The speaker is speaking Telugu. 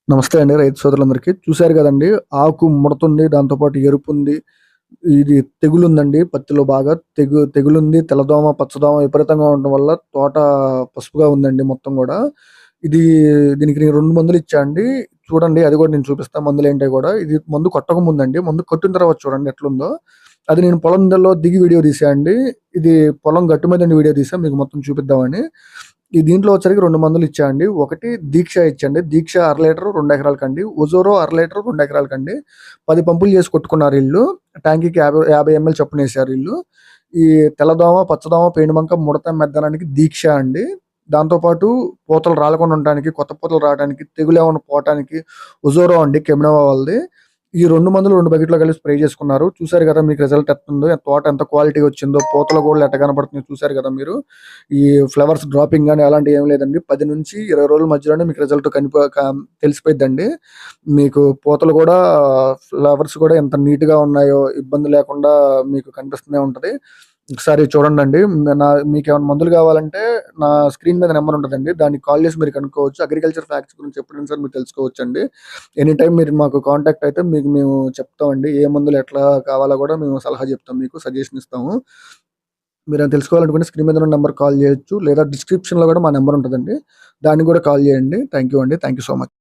నమస్తే అండి రైతు సోదరులందరికీ. చూశారు గదండీ! ఆకు ముడతుంది. దాంతో పాటు ఎరుపుంది. ఇది తెగులుందండి పత్తిలో బాగా. తెగులుంది. తెల్లదోమ, పచ్చదోమ విపరీతంగా ఉండడం వల్ల తోట పసుపుగా ఉందండి మొత్తం గూడా. ఇది దీనికి నేను 2 మందులిచ్చా అండి. చూడండి అది గూడా నేను చూపిస్తా మందులేంటో గూడా. ఇది మందు కొట్టక ముందండి. మందు కొట్టిన తర్వాత చూడండి ఎట్లుందో. అది నేను పొలంలో దిగి వీడియో తీసా అండి. ఇది పొలం గట్టు మీద నుండి వీడియో తీసా మీకు మొత్తం చూపిద్దామని. దీంట్లో వచ్చరికి 2 మందులిచ్చా అండి. ఒకటి దీక్ష ఇచ్చండి. దీక్ష 1/2 లీటరు 2 ఎకరాలకండి. ఒజోరో 1/2 లీటరు 2 ఎకరాలకండి. 10 పంపులు చేసి కొట్టుకున్నారీళ్ళు. ట్యాంకీకి 50 ఎంఎల్ చొప్పునేసారీళ్ళు. ఈ తెల్లదోమ, పచ్చదోమ, పేనుబంక, ముడత, మెద్దనానికి దీక్ష అండి. దాంతో పాటు పూతలు రాలకుండా ఉండటానికి, కొత్త పూతలు రావడానికి, తెగులేమన్నా పోవటానికి ఒజోరో అండి కెమెనోవా వాళ్ళది. ఈ 2 మందులు 2 బకెట్‌లో కలిపి స్ప్రే చేసుకున్నారు. చూసారు గదా! మీకు రిజల్ట్ ఎట్టుందో, తోట ఎంత క్వాలిటీగా వచ్చిందో, పూతల గూడలు ఎట్ట కనపడుతున్నాయో చూసారు గదా మీరు. ఈ ఫ్లవర్స్ డ్రాపింగ్ గాని అలాంటివి ఏమి లేదండి. 10-20 రోజుల మధ్యలోనే మీకు రిజల్ట్ తెలిసిపోయిద్దండి. మీకు పూతలు గూడా ఫ్లవర్స్ గూడా ఎంత నీట్‌గా ఉన్నాయో, ఇబ్బంది లేకుండా మీకు కనిపిస్తూనే ఉంటది. ఒకసారి చూడండండి. మీకేమన్నా మందులు గావాలంటే నా స్క్రీన్ మీద నంబర్ ఉంటదండి. దానికి కాల్ చేసి మీరు కనుక్కోవచ్చు. అగ్రికల్చర్ ఫ్యాక్ట్స్ గురించి ఎప్పుడైనా సరే మీరు తెలుసుకోవచ్చండి. ఎనీ టైమ్ మీరు మాకు కాంటాక్ట్ అయితే మీకు మేము చెప్తామండి. ఏ మందులు ఎట్లా కావాలో గూడా మేము సలహా చెప్తాం మీకు. సజెషన్ ఇస్తాము. మీరేమైనా తెలుసుకోవాలనుకుంటే స్క్రీన్ మీద ఉన్న నంబర్‌కి కాల్ చేయొచ్చు. లేదా డిస్క్రిప్షన్‌లో గూడా మా నంబర్ ఉంటదండి. దానికి గూడా కాల్ చేయండి. థాంక్ యూ అండి. Thank you so much.